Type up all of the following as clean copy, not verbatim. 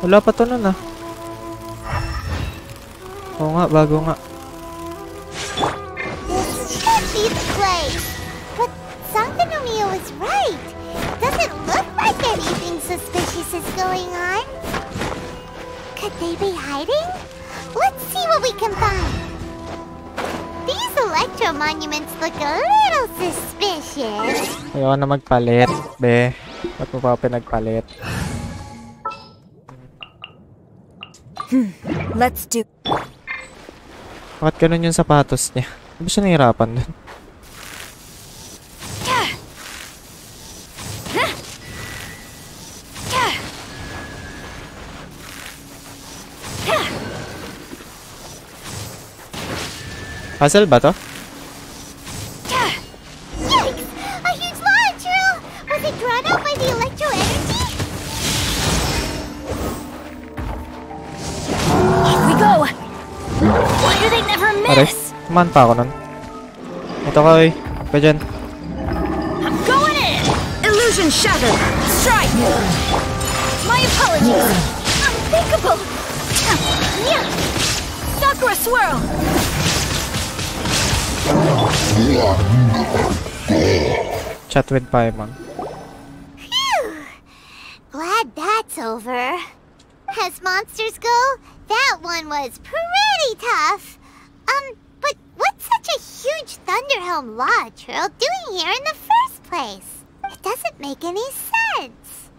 Wala pa to nun ah. Oo nga, bago nga. This should be the place. But Sangonomiya was right. Doesn't look like anything suspicious is going on. Could they be hiding? Let's see what we can find. These electro monuments look a little suspicious. Ayaw na magpalit, be. Ba't mo pa pinagpalit? Let's do... Bakit ganun yung sapatos niya? Hindi ba siya nahihirapan dun? Puzzle ba to? Yikes! A huge lava drill! Was it drawn out by the electro energy? Here we go! Why do they never Aray, miss? kumaan pa ako nun. Ito ka, oy. Pa dyan. I'm going in! Illusion shattered! Strike! My apologies! Unthinkable! Sakura swirl! Chat with Paimon. Phew! Glad that's over. As monsters go, that one was pretty tough. But what's such a huge Thunderhelm Law Trail doing here in the first place? It doesn't make any sense.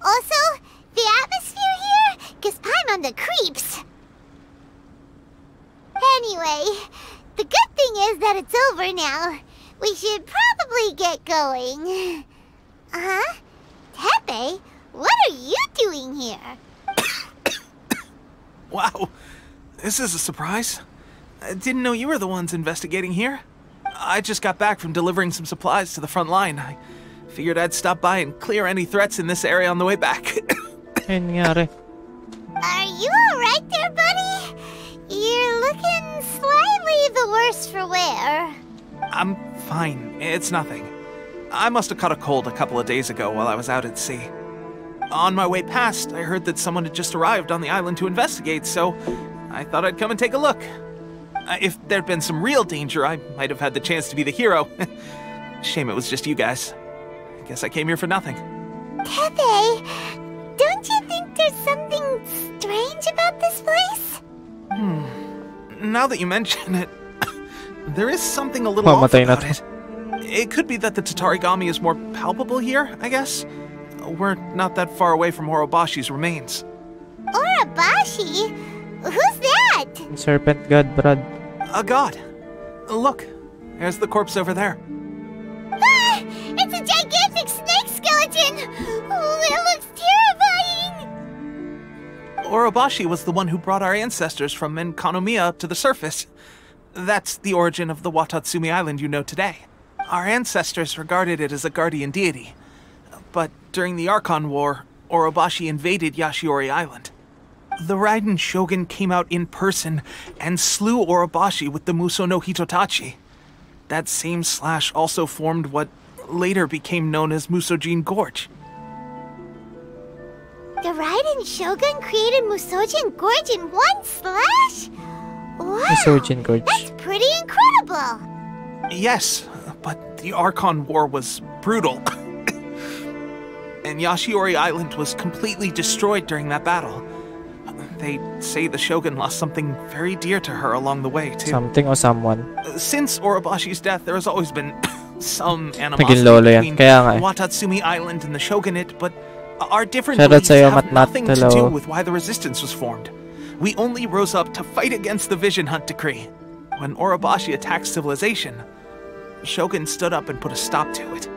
Also, the atmosphere here gives Paimon the creeps. Anyway, the good thing is that it's over now. We should probably get going. Huh? Tepe, what are you doing here? Wow, this is a surprise. I didn't know you were the ones investigating here. I just got back from delivering some supplies to the front line. I figured I'd stop by and clear any threats in this area on the way back. Ay, nangyari. Are you alright there, buddy? You're looking slightly the worse for wear. I'm fine. It's nothing. I must have caught a cold a couple of days ago while I was out at sea. On my way past, I heard that someone had just arrived on the island to investigate, so I thought I'd come and take a look. If there'd been some real danger, I might have had the chance to be the hero. Shame it was just you guys. I guess I came here for nothing. Tepe, don't you think there's something strange about this place? Now that you mention it, there is something a little off about it. It could be that the Tatarigami is more palpable here, I guess. We're not that far away from Orobashi's remains. Orobashi? Who's that? Serpent God, Brad. A god. Look, there's the corpse over there. Ah! It's a gigantic snake skeleton! Oh, it looks terrifying! Orobashi was the one who brought our ancestors from Enkanomiya up to the surface. That's the origin of the Watatsumi Island you know today. Our ancestors regarded it as a guardian deity. But during the Archon War, Orobashi invaded Yashiori Island. The Raiden Shogun came out in person and slew Orobashi with the Muso no Hitotachi. That same slash also formed what later became known as Musojin Gorge. The Raiden Shogun created Musojin Gorge in one slash? Wow, Musojin Gorge. That's pretty incredible! Yes, but the Archon War was brutal. And Yashiori Island was completely destroyed during that battle. They say the Shogun lost something very dear to her along the way, too. Something or someone. Since Orobashi's death, there has always been some animosity between Watatsumi Island and the Shogunate, but our different beliefs have nothing to do with why the resistance was formed. We only rose up to fight against the Vision Hunt Decree. When Orobashi attacked civilization, Shogun stood up and put a stop to it.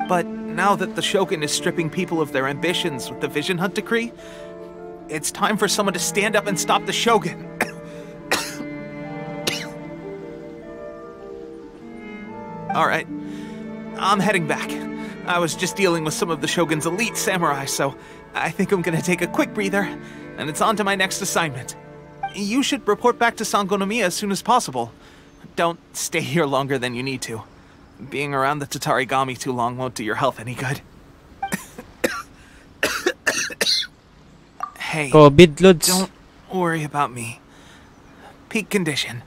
But now that the Shogun is stripping people of their ambitions with the Vision Hunt Decree, it's time for someone to stand up and stop the Shogun. Alright, I'm heading back. I was just dealing with some of the Shogun's elite samurai, so I think I'm gonna take a quick breather, and it's on to my next assignment. You should report back to Sangonomiya as soon as possible. Don't stay here longer than you need to. Being around the Tatarigami too long won't do your health any good. Hey, COVID, Lods. don't worry about me. Peak condition.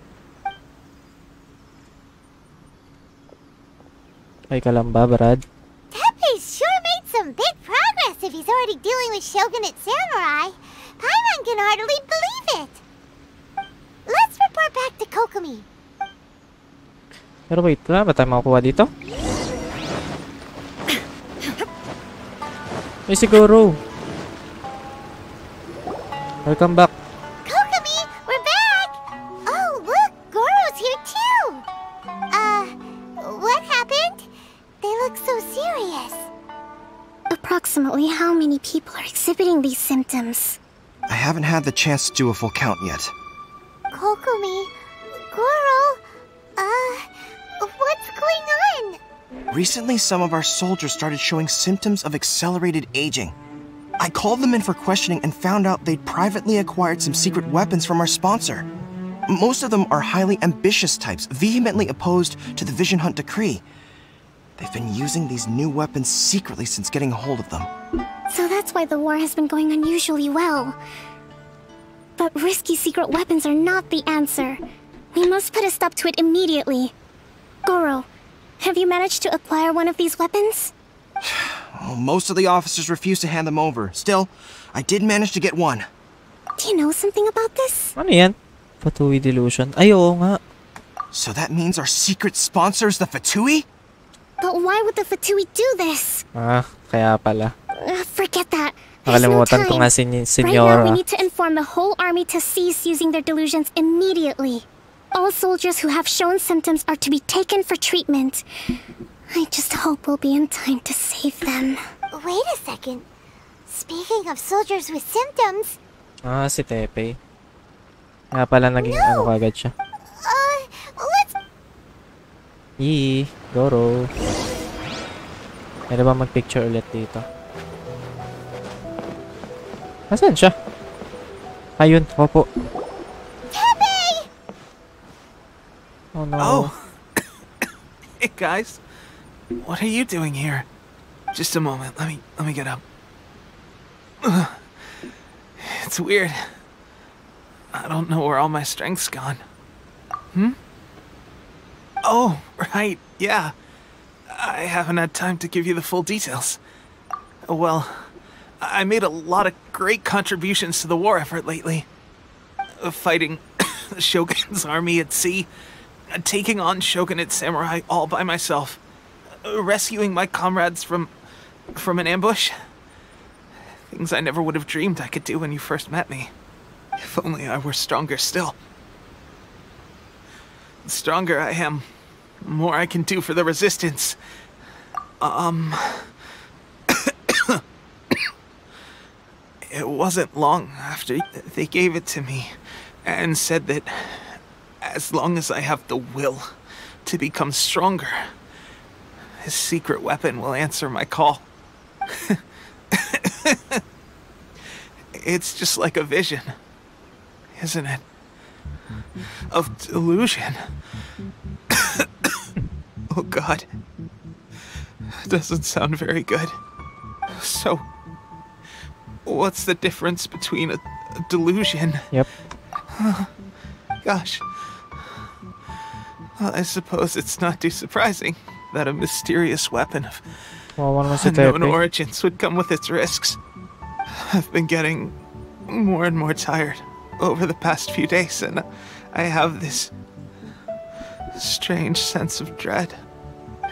Ay ka lang ba, Brad? Teppei's sure made some big progress if he's already dealing with Shogunate Samurai. Paimon can hardly believe it. Let's report back to Kokomi. Pero wait, wala ba tayo makukuha dito? Ay, siguro. Welcome back. Kokomi, we're back! Oh, look, Goro's here too! What happened? They look so serious. Approximately how many people are exhibiting these symptoms? I haven't had the chance to do a full count yet. Kokomi, Goro, what's going on? Recently, some of our soldiers started showing symptoms of accelerated aging. I called them in for questioning and found out they'd privately acquired some secret weapons from our sponsor. Most of them are highly ambitious types, vehemently opposed to the Vision Hunt decree. They've been using these new weapons secretly since getting a hold of them. So that's why the war has been going unusually well. But risky secret weapons are not the answer. We must put a stop to it immediately. Goro, have you managed to acquire one of these weapons? Most of the officers refused to hand them over. Still, I did manage to get one. Do you know something about this? Ano yan? Fatui Delusion. Ay, oo nga. So that means our secret sponsor is the Fatui? But why would the Fatui do this? Ah, kaya pala. Forget that. There's no Nakalimutan ko time. nga si Right now, we Senyora. need to inform the whole army to cease using their delusions immediately. All soldiers who have shown symptoms are to be taken for treatment. I just hope we'll be in time to save them. Wait a second. Speaking of soldiers with symptoms, Ah, si Teppei. Kaya pala naging ano kagad siya. let's... Yee, Goro. Pwede ba mag-picture ulit dito? Nasaan siya? Ayun, opo. Teppei! Oh no. Oh. Hey guys. What are you doing here? Just a moment. Let me get up. Ugh. It's weird. I don't know where all my strength's gone. Oh, right. Yeah. I haven't had time to give you the full details. Well, I made a lot of great contributions to the war effort lately. Fighting the Shogun's army at sea, taking on Shogunate Samurai all by myself, rescuing my comrades from an ambush. Things I never would have dreamed I could do when you first met me. If only I were stronger still. The stronger I am, the more I can do for the resistance. It wasn't long after they gave it to me and said that as long as I have the will to become stronger, his secret weapon will answer my call. It's just like a vision, isn't it? Of delusion. Oh God. Doesn't sound very good. So, what's the difference between a delusion? Yep. Gosh. Well, I suppose it's not too surprising that a mysterious weapon of Wawa naman si unknown Teppei. origins would come with its risks. I've been getting more and more tired over the past few days, and I have this strange sense of dread.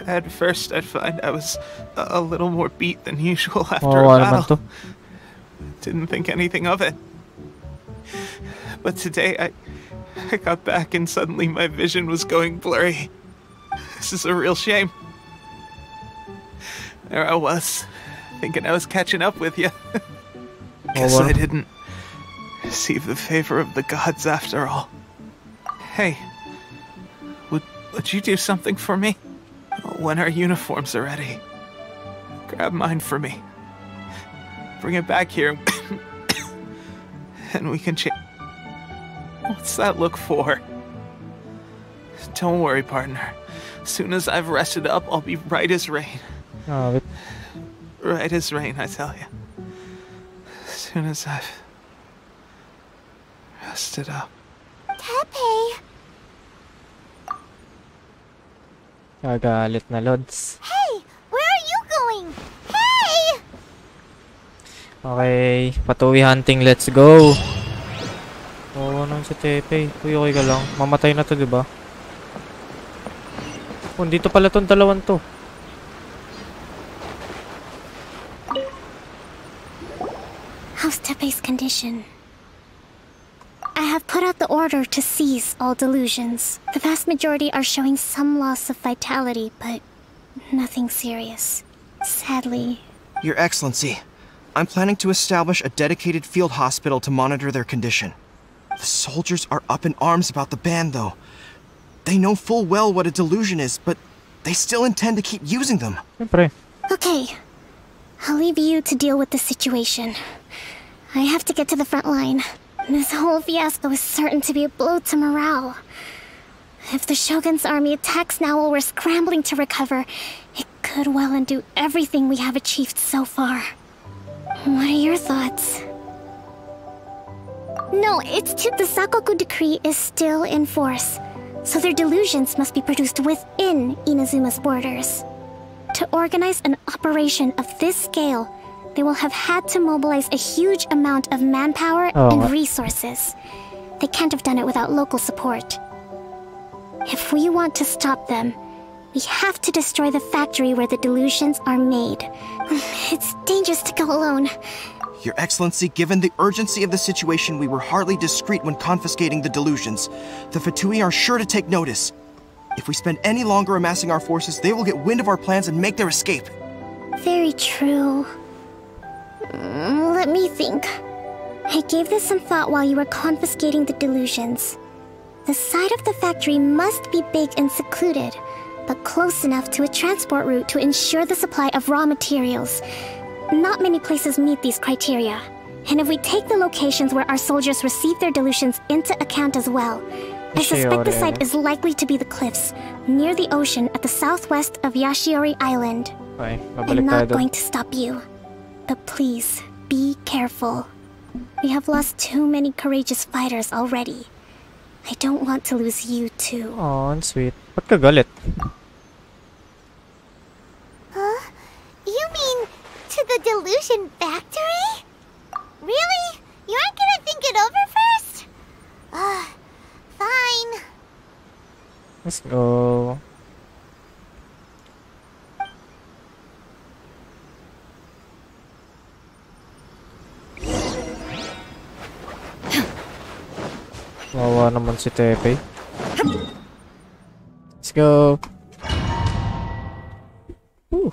At first, I'd find I was a little more beat than usual after Wawa a naman battle. to. Didn't think anything of it. But today, I got back and suddenly my vision was going blurry. This is a real shame. There I was, thinking I was catching up with you. Guess Wawa. I didn't receive the favor of the gods after all. Hey, would you do something for me? When our uniforms are ready, grab mine for me. Bring it back here, and we can change. What's that look for? Don't worry, partner. As soon as I've rested up, I'll be right as rain. Ah, wait. Right as rain, I tell you. As soon as I've messed it up. Tepe! Kagalit na, Lods. Hey! Where are you going? Hey! Okay, Fatui hunting, let's go! Oo, naman si Tepe. Uy, okay ka lang. Mamatay na to, diba? Oh, dito pala tong dalawan to. How's Tepe's condition? I have put out the order to cease all delusions. The vast majority are showing some loss of vitality, but nothing serious. Sadly. Your Excellency, I'm planning to establish a dedicated field hospital to monitor their condition. The soldiers are up in arms about the ban, though. They know full well what a delusion is, but they still intend to keep using them. Siyempre. Okay. I'll leave you to deal with the situation. I have to get to the front line. This whole fiasco is certain to be a blow to morale. If the Shogun's army attacks now while we're scrambling to recover, it could well undo everything we have achieved so far. What are your thoughts? No, it's the Sakoku decree is still in force, so their delusions must be produced within Inazuma's borders. To organize an operation of this scale, they will have had to mobilize a huge amount of manpower and resources. They can't have done it without local support. If we want to stop them, we have to destroy the factory where the delusions are made. It's dangerous to go alone. Your Excellency, given the urgency of the situation, we were hardly discreet when confiscating the delusions. The Fatui are sure to take notice. If we spend any longer amassing our forces, they will get wind of our plans and make their escape. Very true. Let me think. I gave this some thought while you were confiscating the delusions. The side of the factory must be big and secluded, but close enough to a transport route to ensure the supply of raw materials. Not many places meet these criteria. And if we take the locations where our soldiers receive their delusions into account as well, I suspect the site is likely to be the cliffs, near the ocean at the southwest of Yashiori Island. Okay, I'm not going to stop you. But please, be careful. We have lost too many courageous fighters already. I don't want to lose you too. Aw, ang sweet. Ba't ka galit? Huh? You mean to the delusion factory? Really? You aren't gonna think it over first? Fine. Let's go. Wawa naman si Tepe. Let's go. Whew.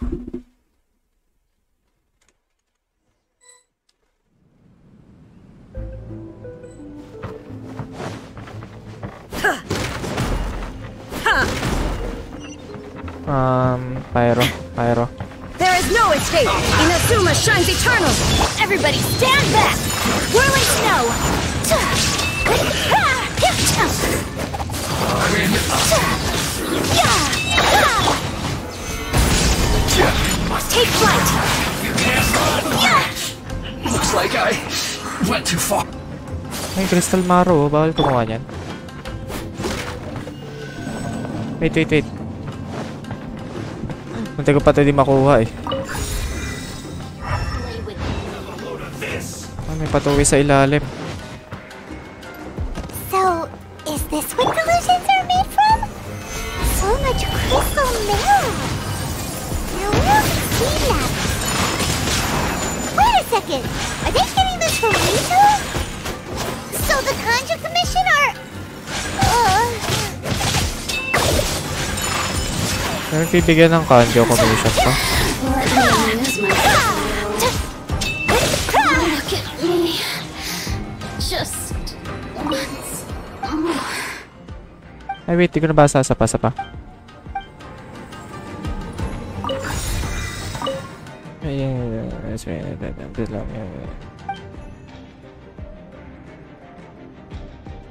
Pyro. There is no escape! Inazuma shines eternal! Everybody stand back! Whirling snow! Take flight! Looks like I went too far. May Crystal Maro, bawal kumuha niyan. Wait. Munti ko pa ito di makuha eh. May Fatui sa ilalim. So, is this what delusions are made from? So much crystal marrow. Now where have we seen that? Wait a second. Are they getting this from Rito? So the Kanji Commission are... Meron bibigyan ng Kanjo Commission pa. Look at me. Just once more. Ay wait, di ko nabasa sa pa.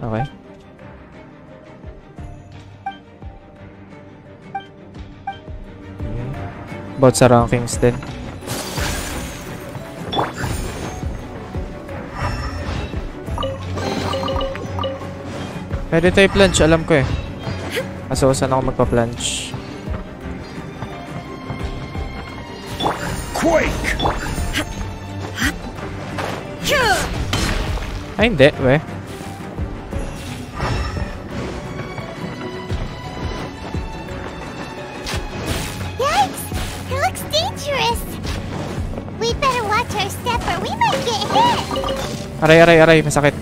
Okay. About sa rankings din. Pwede tayo plunge, alam ko eh. Kaso saan ako magpa-plunge? Quake! Ay, hindi, we. Yikes! It looks dangerous. We better watch our step or we might get hit. Aray, aray, aray. Masakit.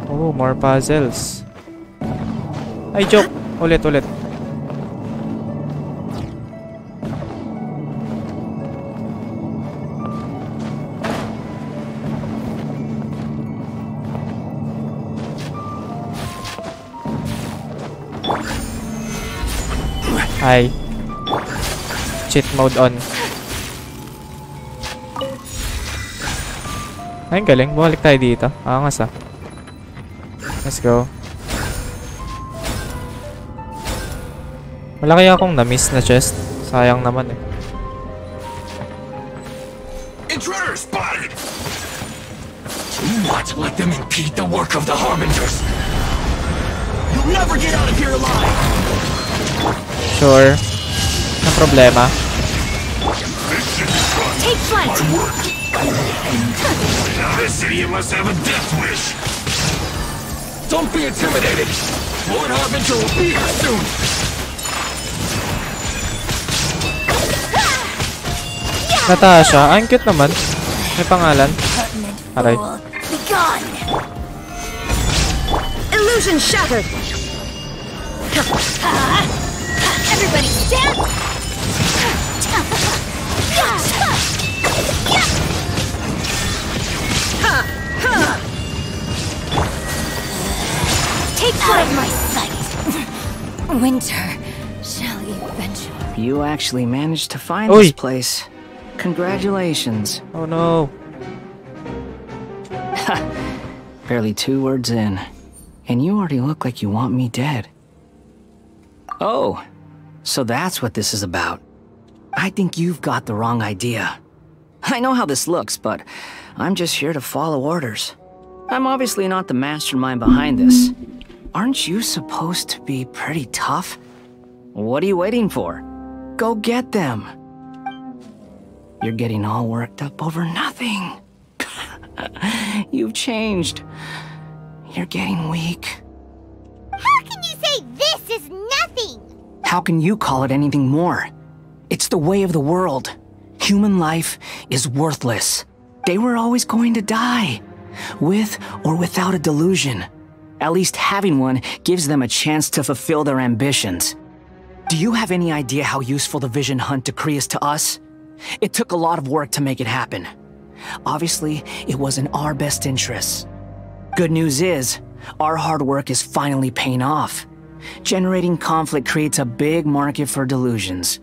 Oh, more puzzles. Ay, joke. Ulit, ulit. Ay. Cheat mode on. Ay, ang galing. Bumalik tayo dito. Angas ah. Let's go. Wala kaya akong na-miss na chest. Sayang naman eh. Intruder spotted! Do not let them impede the work of the Harbingers! You'll never get out of here alive! Sure. Ang problema. Take flight! This idiot must have a death wish! Don't be intimidated! Lord Harbinger will be here soon! Natasha, ang cute naman. May pangalan. Aray. Begone! Illusion shattered! Everybody stand! Take out of my sight! Winter shall eventually... You actually managed to find Oi. this place. Congratulations. Oh no. Barely 2 words in, and you already look like you want me dead. Oh, so that's what this is about. I think you've got the wrong idea. I know how this looks, but I'm just here to follow orders. I'm obviously not the mastermind behind this. Aren't you supposed to be pretty tough? What are you waiting for? Go get them. You're getting all worked up over nothing. You've changed. You're getting weak. How can you say this is nothing? How can you call it anything more? It's the way of the world. Human life is worthless. They were always going to die, with or without a delusion. At least having one gives them a chance to fulfill their ambitions. Do you have any idea how useful the Vision Hunt decree is to us? It took a lot of work to make it happen. Obviously, it was in our best interests. Good news is, our hard work is finally paying off. Generating conflict creates a big market for delusions.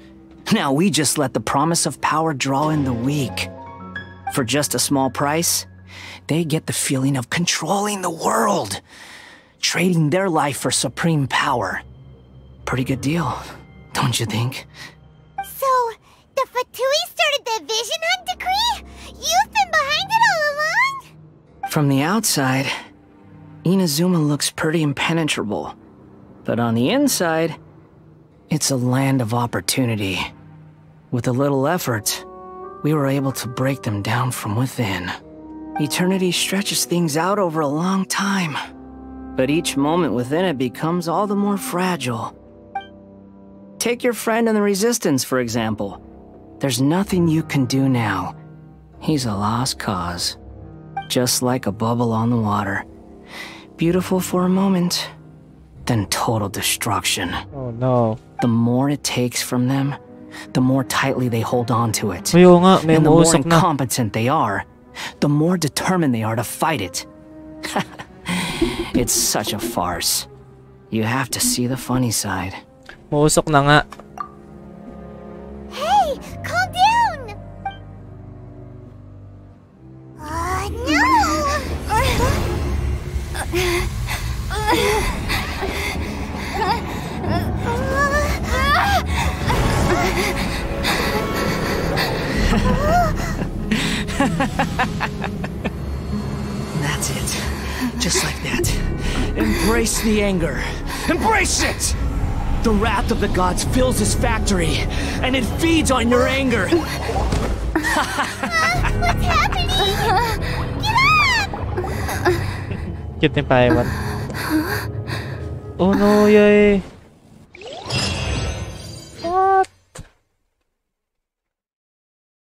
Now we just let the promise of power draw in the weak. For just a small price, they get the feeling of controlling the world, trading their life for supreme power. Pretty good deal, don't you think? So, the Fatui started the Vision Hunt decree? You've been behind it all along? From the outside, Inazuma looks pretty impenetrable. But on the inside, it's a land of opportunity. With a little effort, we were able to break them down from within. Eternity stretches things out over a long time, but each moment within it becomes all the more fragile. Take your friend in the Resistance, for example. There's nothing you can do now. He's a lost cause. Just like a bubble on the water. Beautiful for a moment, then total destruction. Oh no. The more it takes from them, the more tightly they hold on to it. Ayaw nga, may And the more umuusok na. incompetent they are, the more determined they are to fight it. It's such a farce. You have to see the funny side. Muusok na nga. Hey, calm down! No! That's it. Just like that. Embrace the anger. Embrace it! The wrath of the gods fills this factory, and it feeds on your anger. What's happening? Get up! Cute ni Paiwan. Oh no, yay!